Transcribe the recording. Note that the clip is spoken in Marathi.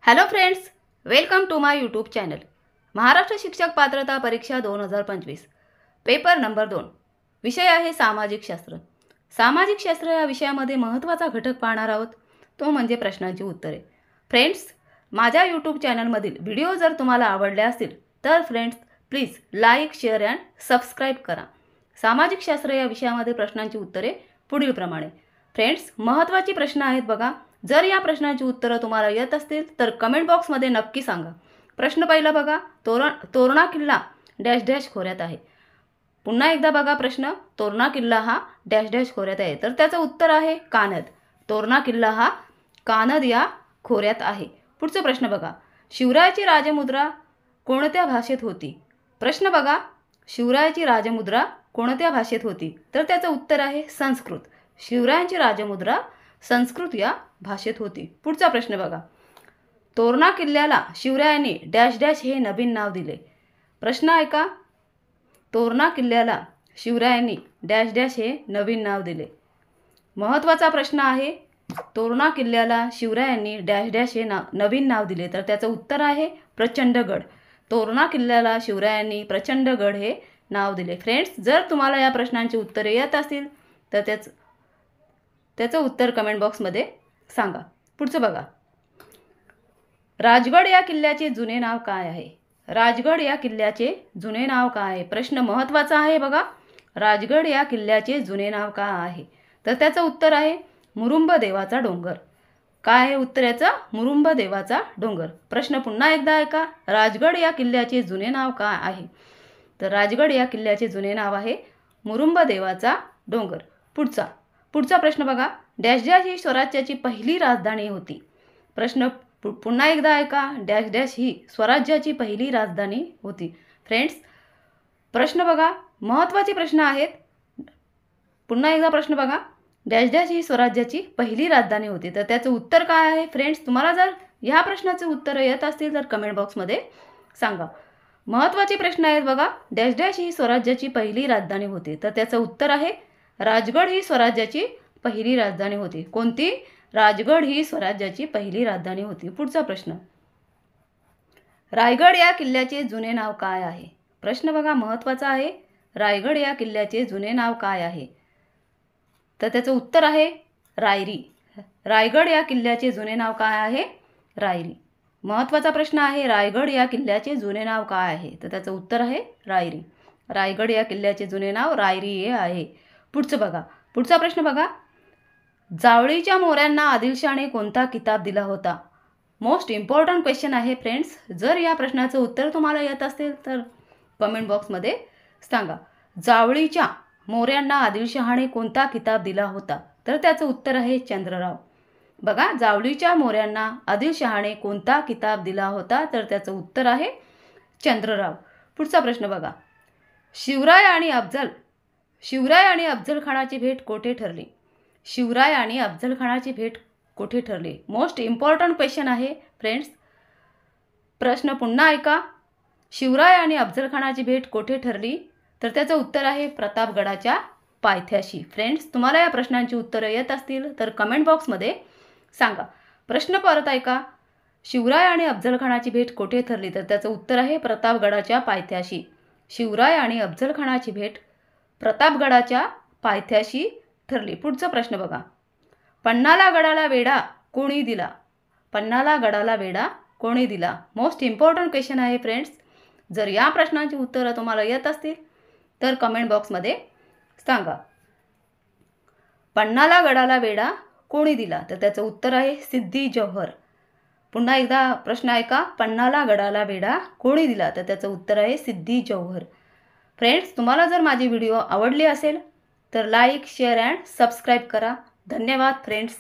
Hello friends, welcome to my YouTube channel. Maharashtra शिक्षक पात्रता परीक्षा 2025 पेपर नंबर 2 विषय आहे सामाजिक शास्त्र. सामाजिक शास्त्र या विषयामध्ये महत्त्वाचा घटक पाहणार आहोत, तो म्हणजे प्रश्नांची उत्तरे. फ्रेंड्स, माझ्या यूट्यूब चॅनलमधील व्हिडिओ जर तुम्हाला आवडले असतील तर friends please like, share and subscribe करा. सामाजिक शास्त्र या विषयामध्ये प्रश्नांची उत्तरे पुढीलप्रमाणे. फ्रेंड्स, महत्त्वाची प्रश्न आहेत बघा. जर या प्रश्नांची उत्तरं तुम्हाला येत असतील तर कमेंट बॉक्समध्ये नक्की सांगा. प्रश्न पहिला बघा, तोरणा किल्ला डॅश डॅश खोऱ्यात आहे. पुन्हा एकदा बघा प्रश्न, तोरणा किल्ला हा डॅश डॅश खोऱ्यात आहे, तर त्याचं उत्तर आहे कानद. तोरणा किल्ला हा कानद या खोऱ्यात आहे. पुढचा प्रश्न बघा, शिवरायाची राजमुद्रा कोणत्या भाषेत होती? प्रश्न बघा, शिवरायाची राजमुद्रा कोणत्या भाषेत होती? तर त्याचं उत्तर आहे संस्कृत. शिवरायांची राजमुद्रा संस्कृत या भाषेत होती. पुढचा प्रश्न बघा, तोरणा किल्ल्याला शिवरायांनी डॅश डॅश हे नवीन नाव दिले. प्रश्न ऐका, तोरणा किल्ल्याला शिवरायांनी डॅश डॅश हे नवीन नाव दिले. महत्त्वाचा प्रश्न आहे, तोरणा किल्ल्याला शिवरायांनी डॅश डॅश हे नवीन नाव दिले, तर त्याचं उत्तर आहे प्रचंडगड. तोरणा किल्ल्याला शिवरायांनी प्रचंडगड हे नाव दिले. फ्रेंड्स, जर तुम्हाला या प्रश्नांची उत्तरे येत असतील तर त्याचं उत्तर कमेंट बॉक्समध्ये सांगा. पुढचं बघा, राजगड या किल्ल्याचे जुने नाव काय आहे? राजगड या किल्ल्याचे जुने नाव काय आहे? प्रश्न महत्त्वाचा आहे बघा. राजगड या किल्ल्याचे जुने नाव काय आहे? तर त्याचं उत्तर आहे मुरुंब देवाचा डोंगर. काय आहे उत्तर याचं? मुरुंब देवाचा डोंगर. प्रश्न पुन्हा एकदा ऐका, राजगड या किल्ल्याचे जुने नाव काय आहे? तर राजगड या किल्ल्याचे जुने नाव आहे मुरुंब देवाचा डोंगर. पुढचा प्रश्न बघा, डॅश डॅश ही स्वराज्याची पहिली राजधानी होती. प्रश्न पुन्हा एकदा ऐका, डॅश डॅश ही स्वराज्याची पहिली राजधानी होती. फ्रेंड्स, प्रश्न बघा, महत्त्वाचे प्रश्न आहेत. पुन्हा एकदा प्रश्न बघा, डॅश डॅश ही स्वराज्याची पहिली राजधानी होती, तर त्याचं उत्तर काय आहे? फ्रेंड्स, तुम्हाला जर ह्या प्रश्नाचे उत्तर येत असतील तर कमेंट बॉक्समध्ये सांगा. महत्त्वाचे प्रश्न आहेत बघा, डॅश डॅश ही स्वराज्याची पहिली राजधानी होती, तर त्याचं उत्तर आहे राजगड ही स्वराज्याची पहिली राजधानी होती. कोणती? राजगड ही स्वराज्याची पहिली राजधानी होती. पुढचा प्रश्न, रायगड या किल्ल्याचे जुने नाव काय आहे? प्रश्न बघा महत्त्वाचा आहे, रायगड या किल्ल्याचे जुने नाव काय आहे? तर त्याचं उत्तर आहे रायरी. रायगड या किल्ल्याचे जुने नाव काय आहे? रायरी. महत्त्वाचा प्रश्न आहे, रायगड या किल्ल्याचे जुने नाव काय आहे? तर त्याचं उत्तर आहे रायरी. रायगड या किल्ल्याचे जुने नाव रायरी हे आहे. पुढचा प्रश्न बघा, जावळीच्या मोऱ्यांना आदिलशहाने कोणता किताब दिला होता? मोस्ट इम्पॉर्टंट क्वेश्चन आहे फ्रेंड्स. जर या प्रश्नाचं उत्तर तुम्हाला येत असेल तर कमेंट बॉक्समध्ये सांगा. जावळीच्या मोऱ्यांना आदिलशहाने कोणता किताब दिला होता? तर त्याचं उत्तर आहे चंद्रराव. बघा, जावळीच्या मोऱ्यांना आदिलशहाने कोणता किताब दिला होता? तर त्याचं उत्तर आहे चंद्रराव. पुढचा प्रश्न बघा, शिवराय आणि अफजल खानाची भेट कोठे ठरली? शिवराय आणि अफजल खानाची भेट कोठे ठरली? मोस्ट इम्पॉर्टंट क्वेश्चन आहे फ्रेंड्स. प्रश्न पुन्हा ऐका, शिवराय आणि अफजल खानाची भेट कोठे ठरली? तर त्याचं उत्तर आहे प्रतापगडाच्या पायथ्याशी. फ्रेंड्स, तुम्हाला या प्रश्नांची उत्तरं येत असतील तर कमेंट बॉक्समध्ये सांगा. प्रश्न परत ऐका, शिवराय आणि अफजल खानाची भेट कोठे ठरली? तर त्याचं उत्तर आहे प्रतापगडाच्या पायथ्याशी. शिवराय आणि अफजल खानाची भेट प्रतापगडाच्या पायथ्याशी ठरली. पुढचा प्रश्न बघा, पन्हाळा गडाला वेढा कोणी दिला? पन्हाळा गडाला वेढा कोणी दिला? मोस्ट इम्पॉर्टंट क्वेश्चन आहे फ्रेंड्स. जर या प्रश्नांची उत्तरं तुम्हाला येत असतील तर कमेंट बॉक्समध्ये सांगा. पन्हाळा गडाला वेढा कोणी दिला? तर त्याचं उत्तर आहे सिद्दी जौहर. पुन्हा एकदा प्रश्न ऐका, पन्हाळा गडाला वेढा कोणी दिला? तर त्याचं उत्तर आहे सिद्दी जौहर. फ्रेंड्स, तुम्हाला जर माझी व्हिडिओ आवडली असेल तर लाईक, शेअर अँड सबस्क्राईब करा. धन्यवाद फ्रेंड्स.